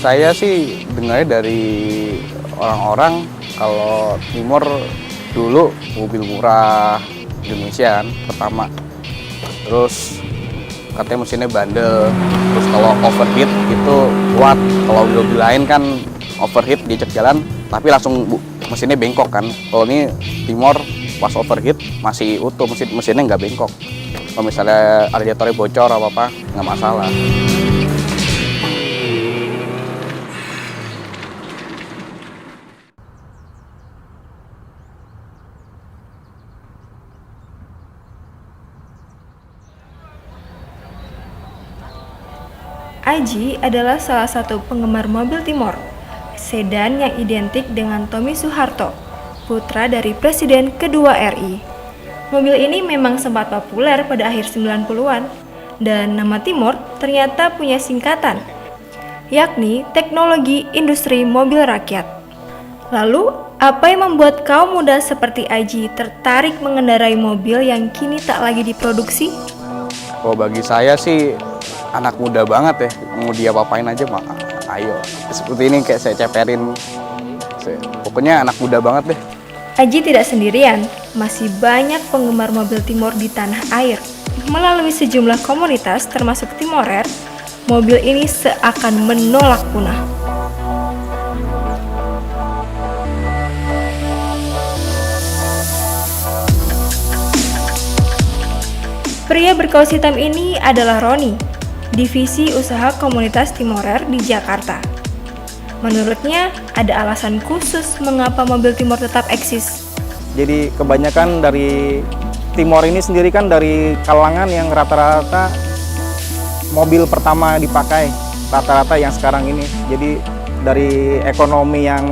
Saya sih dengarnya dari orang-orang kalau Timor dulu mobil murah Indonesia kan pertama. Terus katanya mesinnya bandel. Terus kalau overheat itu kuat. Kalau mobil lain kan overheat diajak jalan tapi langsung mesinnya bengkok kan. Kalau ini Timor pas overheat masih utuh, mesinnya nggak bengkok. Kalau misalnya radiatornya bocor apa nggak masalah. Aji adalah salah satu penggemar mobil Timor, sedan yang identik dengan Tommy Soeharto, putra dari Presiden kedua RI. Mobil ini memang sempat populer pada akhir 90-an, dan nama Timor ternyata punya singkatan, yakni Teknologi Industri Mobil Rakyat. Lalu, apa yang membuat kaum muda seperti Aji tertarik mengendarai mobil yang kini tak lagi diproduksi? Kalau bagi saya sih anak muda banget ya, mau dia apain aja mah ayo. Seperti ini kayak saya ceperin. Pokoknya anak muda banget deh. Aji tidak sendirian, masih banyak penggemar mobil Timor di tanah air. Melalui sejumlah komunitas termasuk Timorer, mobil ini seakan menolak punah. Pria berkaus hitam ini adalah Roni, divisi usaha komunitas Timorer di Jakarta. Menurutnya, ada alasan khusus mengapa mobil Timor tetap eksis. Jadi kebanyakan dari Timor ini sendiri kan dari kalangan yang rata-rata mobil pertama dipakai, rata-rata yang sekarang ini. Jadi dari ekonomi yang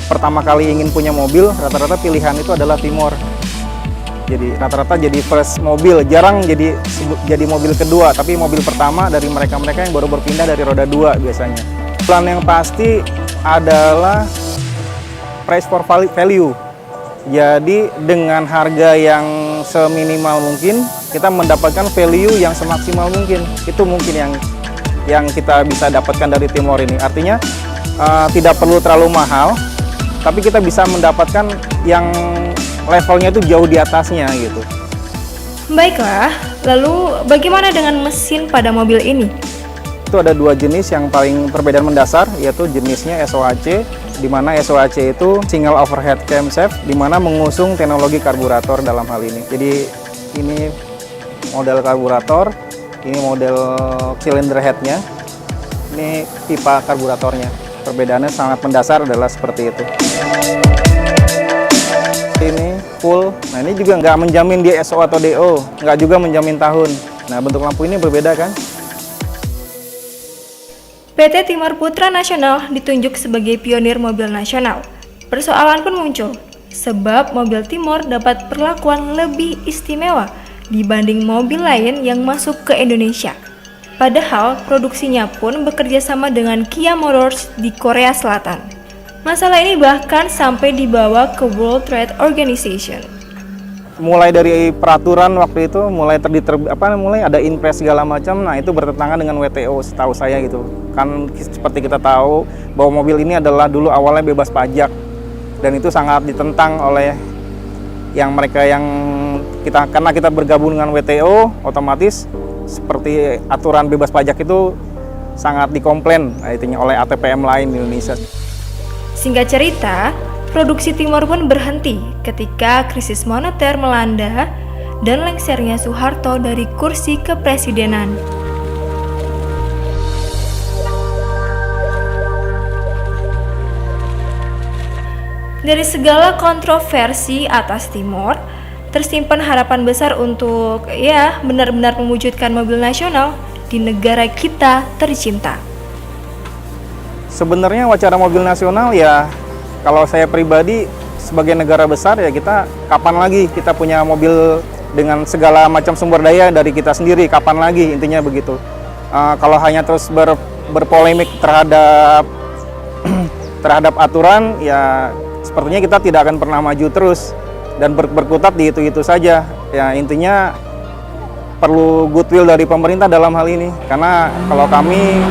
pertama kali ingin punya mobil, rata-rata pilihan itu adalah Timor. Jadi rata-rata jadi first mobil, jarang jadi mobil kedua, tapi mobil pertama dari mereka-mereka yang baru berpindah dari roda 2 biasanya. Plan yang pasti adalah price for value. Jadi dengan harga yang seminimal mungkin, kita mendapatkan value yang semaksimal mungkin. Itu mungkin yang kita bisa dapatkan dari Timor ini. Artinya tidak perlu terlalu mahal, tapi kita bisa mendapatkan yang levelnya itu jauh di atasnya gitu. Baiklah, lalu bagaimana dengan mesin pada mobil ini? Itu ada 2 jenis yang paling perbedaan mendasar, yaitu jenisnya SOHC, di mana SOHC itu single overhead camshaft, di mana mengusung teknologi karburator dalam hal ini. Jadi ini model karburator, ini model cylinder headnya, ini pipa karburatornya. Perbedaannya sangat mendasar adalah seperti itu. Ini full, nah ini juga nggak menjamin dia SO atau DO, nggak juga menjamin tahun. Nah bentuk lampu ini berbeda kan? PT Timor Putra Nasional ditunjuk sebagai pionir mobil nasional. Persoalan pun muncul, sebab mobil Timor dapat perlakuan lebih istimewa dibanding mobil lain yang masuk ke Indonesia. Padahal produksinya pun bekerja sama dengan Kia Motors di Korea Selatan. Masalah ini bahkan sampai dibawa ke World Trade Organization. Mulai dari peraturan waktu itu, mulai ada impres segala macam, nah itu bertentangan dengan WTO setahu saya gitu. Kan seperti kita tahu bahwa mobil ini adalah dulu awalnya bebas pajak, dan itu sangat ditentang oleh karena kita bergabung dengan WTO, otomatis seperti aturan bebas pajak itu sangat dikomplain oleh ATPM lain di Indonesia. Singkat cerita, produksi Timor pun berhenti ketika krisis moneter melanda dan lengsernya Soeharto dari kursi kepresidenan. Dari segala kontroversi atas Timor, tersimpan harapan besar untuk benar-benar mewujudkan mobil nasional di negara kita tercinta. Sebenarnya wacana mobil nasional ya, kalau saya pribadi sebagai negara besar ya kita kapan lagi kita punya mobil dengan segala macam sumber daya dari kita sendiri, kapan lagi, intinya begitu. Kalau hanya terus berpolemik terhadap aturan ya sepertinya kita tidak akan pernah maju terus dan berkutat di itu saja. Ya intinya perlu goodwill dari pemerintah dalam hal ini, karena kalau kami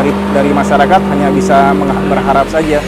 dari masyarakat hanya bisa berharap saja.